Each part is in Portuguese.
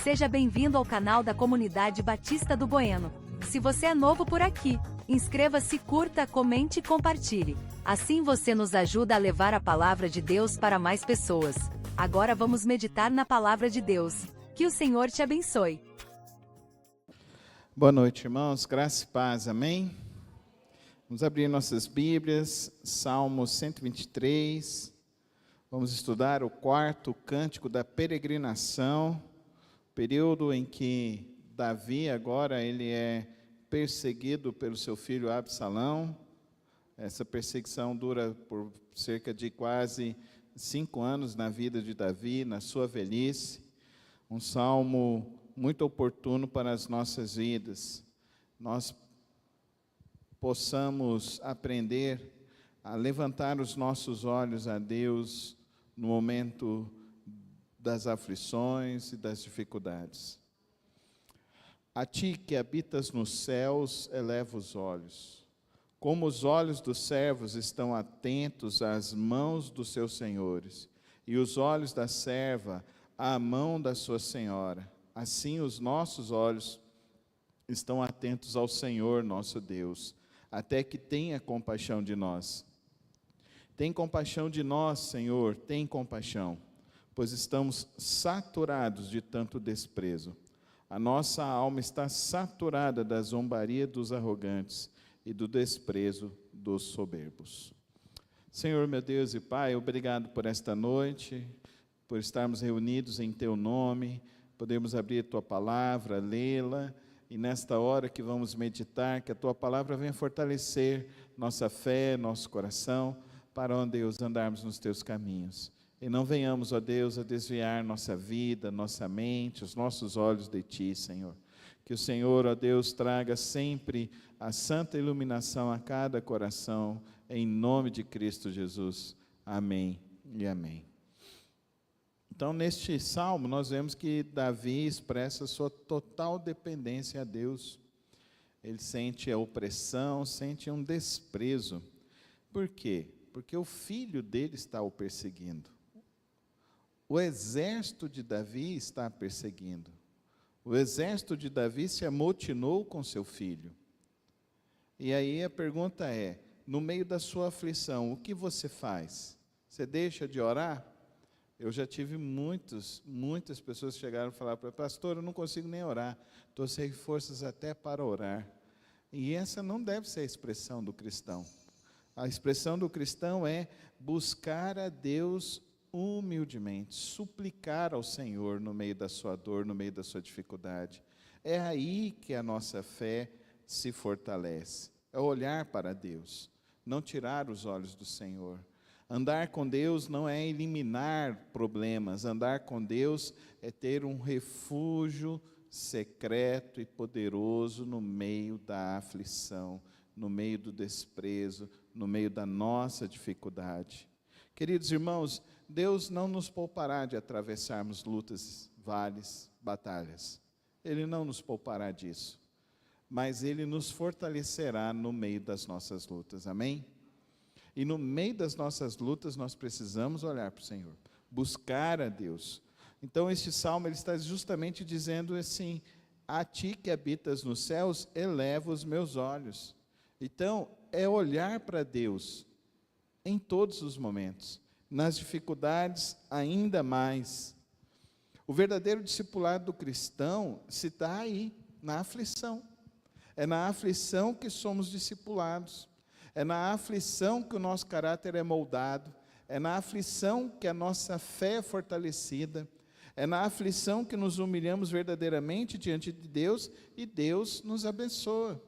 Seja bem-vindo ao canal da Comunidade Batista do Bueno. Se você é novo por aqui, inscreva-se, curta, comente e compartilhe. Assim você nos ajuda a levar a palavra de Deus para mais pessoas. Agora vamos meditar na palavra de Deus. Que o Senhor te abençoe. Boa noite, irmãos. Graça e paz. Amém? Vamos abrir nossas Bíblias, Salmo 123. Vamos estudar o quarto cântico da peregrinação, período em que Davi agora ele é perseguido pelo seu filho Absalão. Essa perseguição dura por cerca de quase 5 anos na vida de Davi, na sua velhice. Um salmo muito oportuno para as nossas vidas. Nós possamos aprender a levantar os nossos olhos a Deus no momento das aflições e das dificuldades. A ti que habitas nos céus, eleva os olhos. Como os olhos dos servos estão atentos às mãos dos seus senhores, e os olhos da serva à mão da sua senhora, assim os nossos olhos estão atentos ao Senhor nosso Deus, até que tenha compaixão de nós. Tem compaixão de nós, Senhor, tem compaixão, pois estamos saturados de tanto desprezo. A nossa alma está saturada da zombaria dos arrogantes e do desprezo dos soberbos. Senhor, meu Deus e Pai, obrigado por esta noite, por estarmos reunidos em Teu nome, podemos abrir a Tua palavra, lê-la, e nesta hora que vamos meditar, que a Tua palavra venha fortalecer nossa fé, nosso coração, para, ó Deus, andarmos nos Teus caminhos. E não venhamos, ó Deus, a desviar nossa vida, nossa mente, os nossos olhos de Ti, Senhor. Que o Senhor, ó Deus, traga sempre a santa iluminação a cada coração, em nome de Cristo Jesus. Amém e amém. Então, neste salmo, nós vemos que Davi expressa sua total dependência a Deus. Ele sente a opressão, sente um desprezo. Por quê? Porque o filho dele está o perseguindo. O exército de Davi está perseguindo. O exército de Davi se amotinou com seu filho. E aí a pergunta é, no meio da sua aflição, o que você faz? Você deixa de orar? Eu já tive muitas pessoas que chegaram a falar para mim, pastor, eu não consigo nem orar, estou sem forças até para orar. E essa não deve ser a expressão do cristão. A expressão do cristão é buscar a Deus humildemente, suplicar ao Senhor no meio da sua dor, no meio da sua dificuldade. É aí que a nossa fé se fortalece. É olhar para Deus, não tirar os olhos do Senhor. Andar com Deus não é eliminar problemas, andar com Deus é ter um refúgio secreto e poderoso no meio da aflição, no meio do desprezo, no meio da nossa dificuldade. Queridos irmãos, Deus não nos poupará de atravessarmos lutas, vales, batalhas. Ele não nos poupará disso, mas Ele nos fortalecerá no meio das nossas lutas, amém? E no meio das nossas lutas nós precisamos olhar para o Senhor, buscar a Deus. Então este salmo ele está justamente dizendo assim, a ti que habitas nos céus, eleva os meus olhos. Então é olhar para Deus em todos os momentos, nas dificuldades ainda mais. O verdadeiro discipulado do cristão se dá aí, na aflição. É na aflição que somos discipulados. É na aflição que o nosso caráter é moldado, é na aflição que a nossa fé é fortalecida, é na aflição que nos humilhamos verdadeiramente diante de Deus e Deus nos abençoa.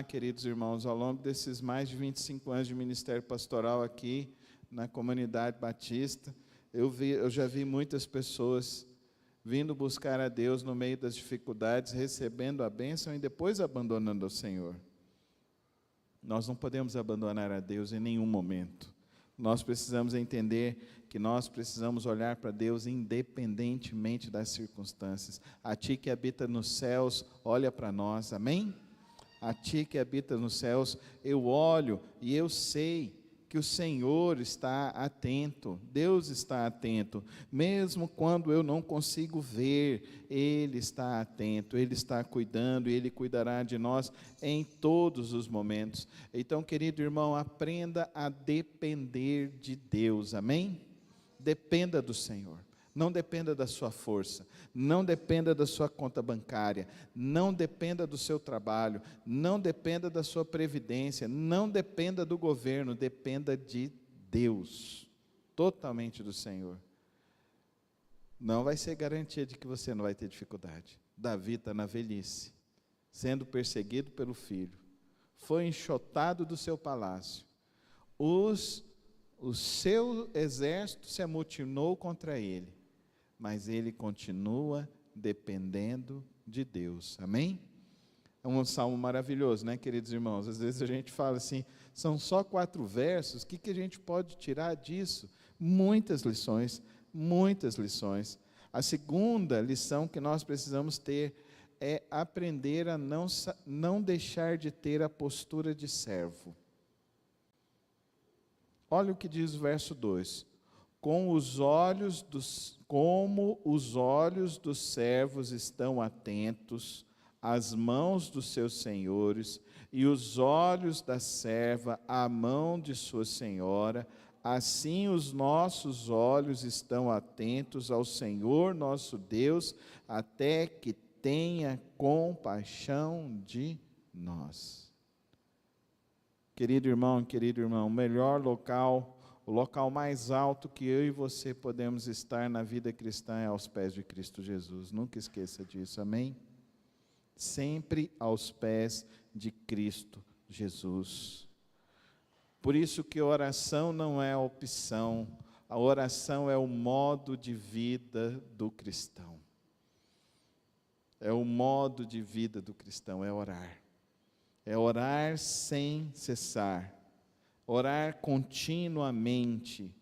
Queridos irmãos, ao longo desses mais de 25 anos de ministério pastoral aqui na Comunidade Batista, eu já vi muitas pessoas vindo buscar a Deus no meio das dificuldades, recebendo a bênção e depois abandonando o Senhor. Nós não podemos abandonar a Deus em nenhum momento. Nós precisamos entender que nós precisamos olhar para Deus independentemente das circunstâncias. A ti que habita nos céus, olha para nós, amém? A ti que habita nos céus, eu olho e eu sei que o Senhor está atento, Deus está atento, mesmo quando eu não consigo ver, Ele está atento, Ele está cuidando, e Ele cuidará de nós em todos os momentos. Então, querido irmão, aprenda a depender de Deus, amém? Dependa do Senhor. Não dependa da sua força, não dependa da sua conta bancária, não dependa do seu trabalho, não dependa da sua previdência, não dependa do governo, dependa de Deus, totalmente do Senhor. Não vai ser garantia de que você não vai ter dificuldade. Davi está na velhice, sendo perseguido pelo filho, foi enxotado do seu palácio, o seu exército se amotinou contra ele, mas ele continua dependendo de Deus, amém? É um salmo maravilhoso, né, queridos irmãos? Às vezes a gente fala assim, são só 4 versos, o que a gente pode tirar disso? Muitas lições, muitas lições. A segunda lição que nós precisamos ter é aprender a não deixar de ter a postura de servo. Olha o que diz o verso 2, como os olhos dos servos estão atentos às mãos dos seus senhores, e os olhos da serva à mão de sua senhora, assim os nossos olhos estão atentos ao Senhor nosso Deus, até que tenha compaixão de nós. Querido irmão, o melhor local, o local mais alto que eu e você podemos estar na vida cristã é aos pés de Cristo Jesus. Nunca esqueça disso, amém? Sempre aos pés de Cristo Jesus. Por isso que a oração não é a opção, a oração é o modo de vida do cristão. É o modo de vida do cristão, é orar. É orar sem cessar. Orar continuamente,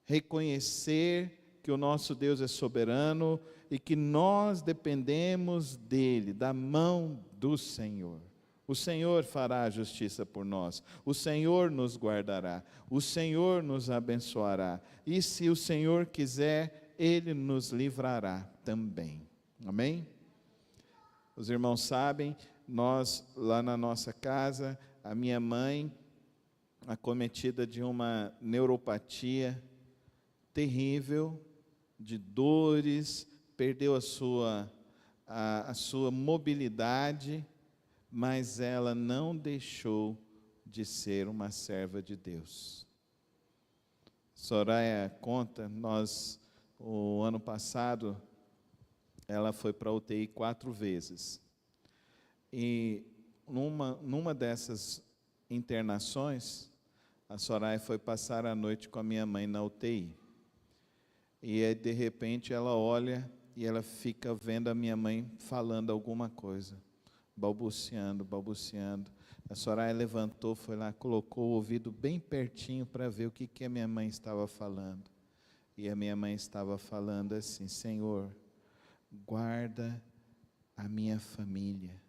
reconhecer que o nosso Deus é soberano e que nós dependemos dEle, da mão do Senhor. O Senhor fará a justiça por nós, o Senhor nos guardará, o Senhor nos abençoará, e se o Senhor quiser, Ele nos livrará também. Amém? Os irmãos sabem, nós lá na nossa casa, a minha mãe, acometida de uma neuropatia terrível, de dores, perdeu a sua mobilidade, mas ela não deixou de ser uma serva de Deus. Soraya conta, o ano passado, ela foi para a UTI 4 vezes, e numa dessas internações, a Soraya foi passar a noite com a minha mãe na UTI. E aí, de repente, ela olha e ela fica vendo a minha mãe falando alguma coisa, balbuciando. A Soraya levantou, foi lá, colocou o ouvido bem pertinho para ver o que a minha mãe estava falando. E a minha mãe estava falando assim: Senhor, guarda a minha família,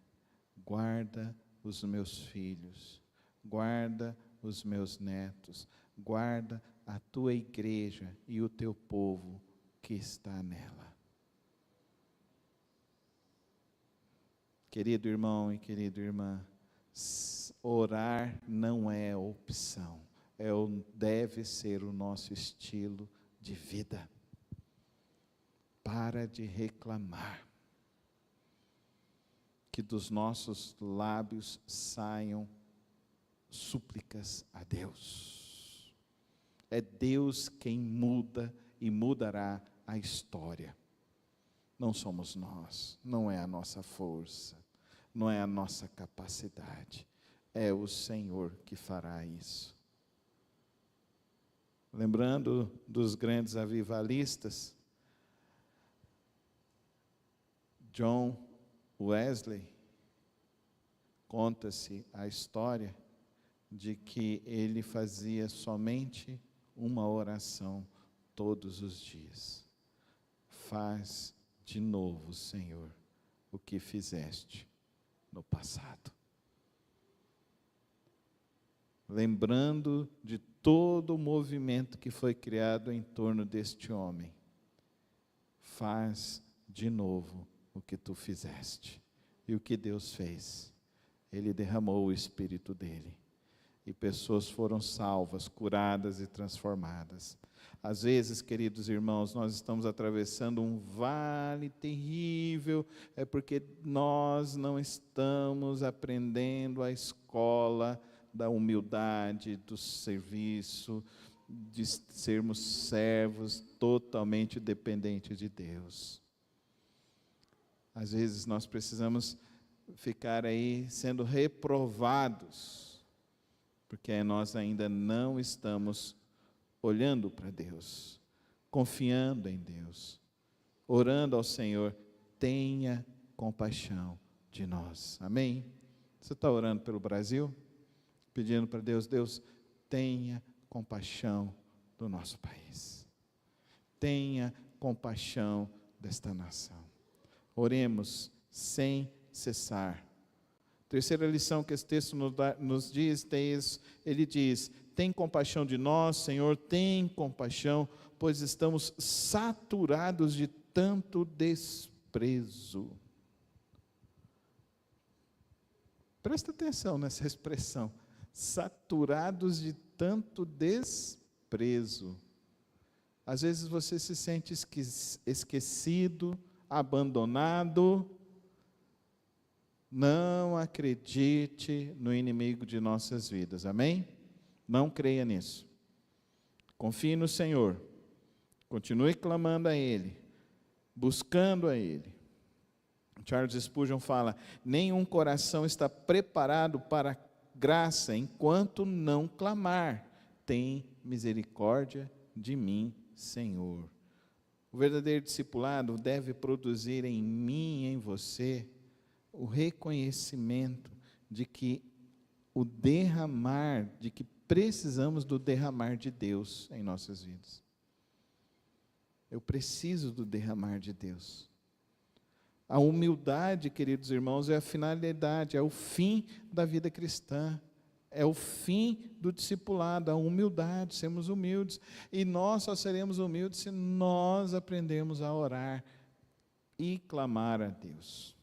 guarda os meus filhos, guarda os meus netos, guarda a tua igreja e o teu povo que está nela. Querido irmão e querida irmã, orar não é opção, deve ser o nosso estilo de vida. Para de reclamar, que dos nossos lábios saiam súplicas a Deus. É Deus quem muda e mudará a história. Não somos nós, não é a nossa força, não é a nossa capacidade, é o Senhor que fará isso. Lembrando dos grandes avivalistas, John Wesley, conta-se a história de que ele fazia somente uma oração todos os dias: faz de novo, Senhor, o que fizeste no passado. lembrando de todo o movimento que foi criado em torno deste homem. Faz de novo o que tu fizeste. E o que Deus fez? Ele derramou o Espírito dele. E pessoas foram salvas, curadas e transformadas. Às vezes, queridos irmãos, nós estamos atravessando um vale terrível, é porque nós não estamos aprendendo a escola da humildade, do serviço, de sermos servos totalmente dependentes de Deus. Às vezes nós precisamos ficar aí sendo reprovados, porque nós ainda não estamos olhando para Deus, confiando em Deus, orando ao Senhor, tenha compaixão de nós. Amém? Você está orando pelo Brasil? Pedindo para Deus, Deus, tenha compaixão do nosso país. Tenha compaixão desta nação. Oremos sem cessar. Terceira lição que esse texto nos diz, ele diz, tem compaixão de nós, Senhor, tem compaixão, pois estamos saturados de tanto desprezo. Presta atenção nessa expressão, saturados de tanto desprezo. Às vezes você se sente esquecido, abandonado. Não acredite no inimigo de nossas vidas, amém? Não creia nisso. Confie no Senhor. Continue clamando a Ele, buscando a Ele. Charles Spurgeon fala, nenhum coração está preparado para a graça enquanto não clamar, tem misericórdia de mim, Senhor. O verdadeiro discipulado deve produzir em mim e em você o reconhecimento de que o derramar, de que precisamos do derramar de Deus em nossas vidas. Eu preciso do derramar de Deus. A humildade, queridos irmãos, é a finalidade, é o fim da vida cristã, é o fim do discipulado, a humildade, sermos humildes. E nós só seremos humildes se nós aprendermos a orar e clamar a Deus.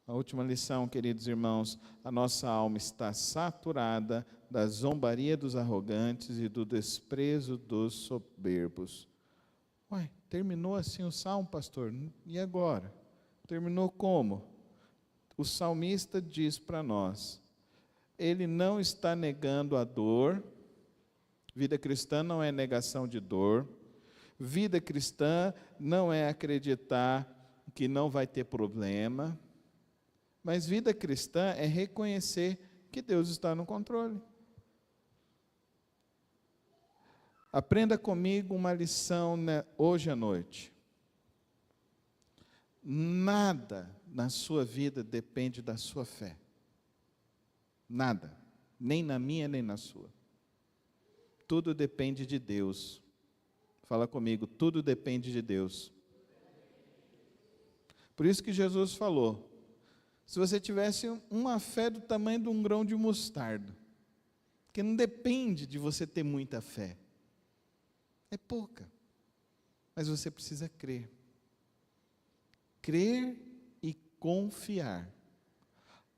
A última lição, queridos irmãos, a nossa alma está saturada da zombaria dos arrogantes e do desprezo dos soberbos. Ué, terminou assim o salmo, pastor? E agora? Terminou como? O salmista diz para nós, ele não está negando a dor, vida cristã não é negação de dor, vida cristã não é acreditar que não vai ter problema, mas vida cristã é reconhecer que Deus está no controle. Aprenda comigo uma lição hoje à noite. Nada na sua vida depende da sua fé. Nada. Nem na minha, nem na sua. Tudo depende de Deus. Fala comigo, tudo depende de Deus. Por isso que Jesus falou, se você tivesse uma fé do tamanho de um grão de mostarda, que não depende de você ter muita fé, é pouca, mas você precisa crer. Crer e confiar.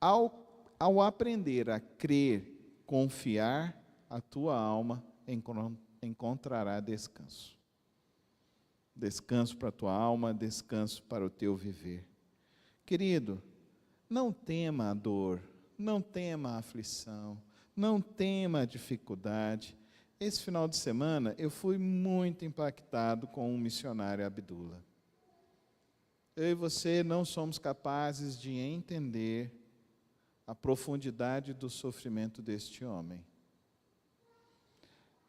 Ao aprender a crer, confiar, a tua alma encontrará descanso. Descanso para a tua alma, descanso para o teu viver. Querido, não tema a dor, não tema a aflição, não tema a dificuldade. Esse final de semana eu fui muito impactado com um missionário Abdullah. Eu e você não somos capazes de entender a profundidade do sofrimento deste homem.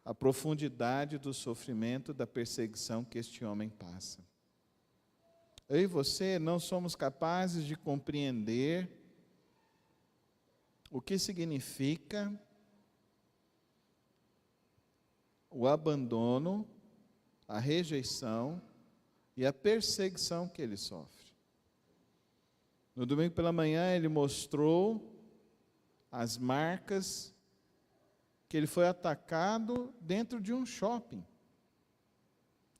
A profundidade do sofrimento, da perseguição que este homem passa. Eu e você não somos capazes de compreender o que significa o abandono, a rejeição e a perseguição que ele sofre. No domingo pela manhã ele mostrou as marcas que ele foi atacado dentro de um shopping,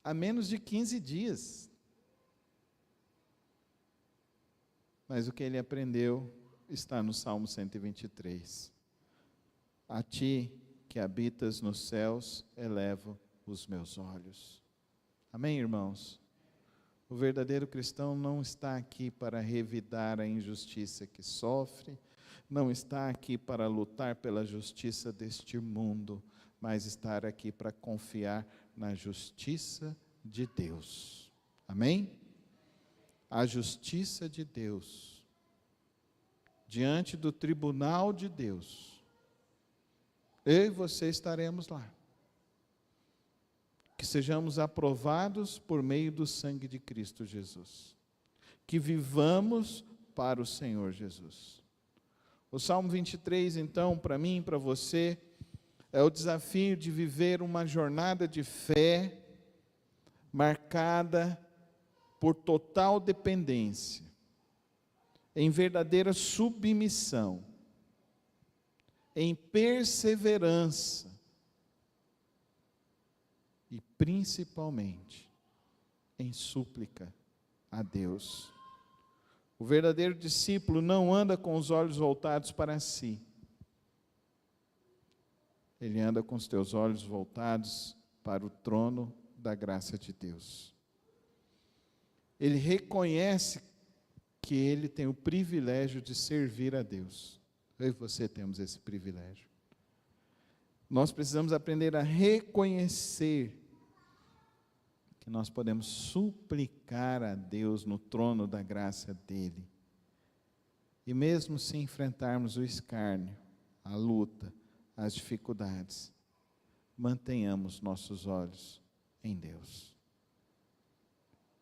há menos de 15 dias. Mas o que ele aprendeu está no Salmo 123. A ti que habitas nos céus, elevo os meus olhos. Amém, irmãos? O verdadeiro cristão não está aqui para revidar a injustiça que sofre, não está aqui para lutar pela justiça deste mundo, mas estar aqui para confiar na justiça de Deus. Amém? A justiça de Deus, diante do tribunal de Deus, eu e você estaremos lá. Que sejamos aprovados por meio do sangue de Cristo Jesus. Que vivamos para o Senhor Jesus. O Salmo 23, então, para mim e para você, é o desafio de viver uma jornada de fé marcada por total dependência, em verdadeira submissão, em perseverança e principalmente em súplica a Deus. O verdadeiro discípulo não anda com os olhos voltados para si. Ele anda com os teus olhos voltados para o trono da graça de Deus. Ele reconhece que ele tem o privilégio de servir a Deus. Eu e você temos esse privilégio. Nós precisamos aprender a reconhecer que nós podemos suplicar a Deus no trono da graça dele. E mesmo se enfrentarmos o escárnio, a luta, as dificuldades, mantenhamos nossos olhos em Deus.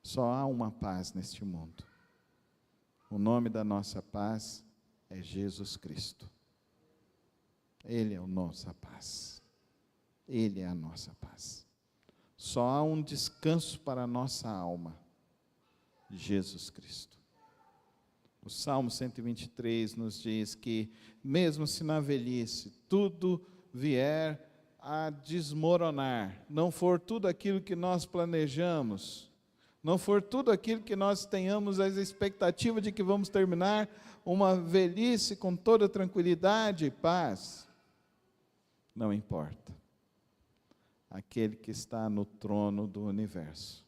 Só há uma paz neste mundo. O nome da nossa paz é Jesus Cristo. Ele é a nossa paz. Ele é a nossa paz. Só há um descanso para a nossa alma. Jesus Cristo. O Salmo 123 nos diz que, mesmo se na velhice tudo vier a desmoronar, não for tudo aquilo que nós planejamos, não for tudo aquilo que nós tenhamos a expectativa de que vamos terminar uma velhice com toda tranquilidade e paz, não importa. Aquele que está no trono do universo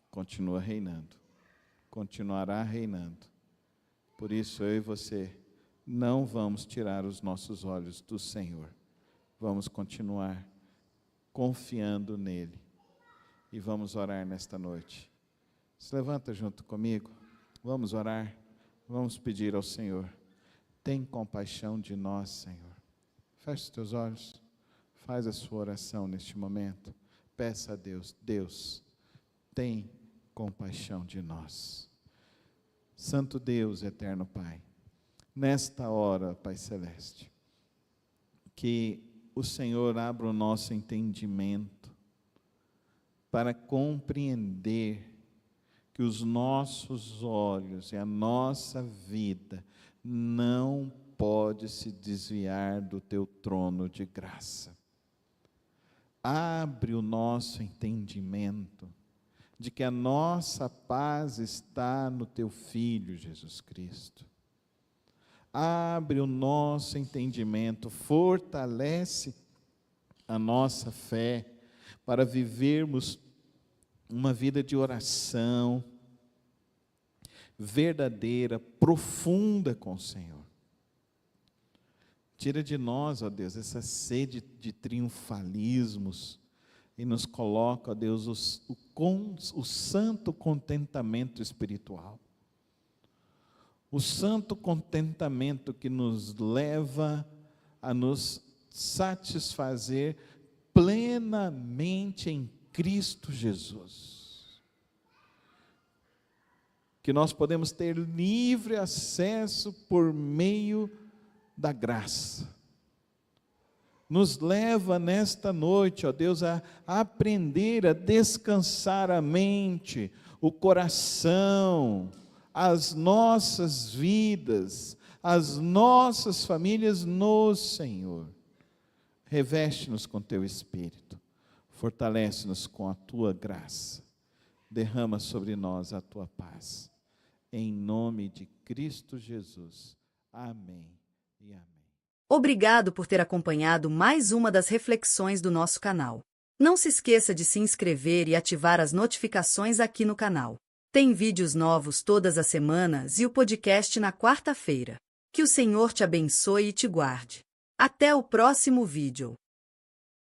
continua reinando, continuará reinando. Por isso eu e você não vamos tirar os nossos olhos do Senhor. Vamos continuar confiando nele. E vamos orar nesta noite. Se levanta junto comigo. Vamos orar. Vamos pedir ao Senhor. Tem compaixão de nós, Senhor. Feche os teus olhos. Faz a sua oração neste momento. Peça a Deus. Deus, tem compaixão de nós. Santo Deus, eterno Pai. Nesta hora, Pai Celeste, que o Senhor abra o nosso entendimento para compreender que os nossos olhos e a nossa vida não pode se desviar do teu trono de graça. Abre o nosso entendimento de que a nossa paz está no teu Filho Jesus Cristo. Abre o nosso entendimento, fortalece a nossa fé para vivermos uma vida de oração verdadeira, profunda com o Senhor. Tira de nós, ó Deus, essa sede de triunfalismos e nos coloca, ó Deus, o santo contentamento espiritual. O santo contentamento que nos leva a nos satisfazer plenamente em Cristo Jesus. Que nós podemos ter livre acesso por meio da graça. Nos leva nesta noite, ó Deus, a aprender a descansar a mente, o coração, as nossas vidas, as nossas famílias no Senhor. Reveste-nos com teu Espírito, fortalece-nos com a tua graça, derrama sobre nós a tua paz. Em nome de Cristo Jesus. Amém e amém. Obrigado por ter acompanhado mais uma das reflexões do nosso canal. Não se esqueça de se inscrever e ativar as notificações aqui no canal. Tem vídeos novos todas as semanas e o podcast na quarta-feira. Que o Senhor te abençoe e te guarde. Até o próximo vídeo.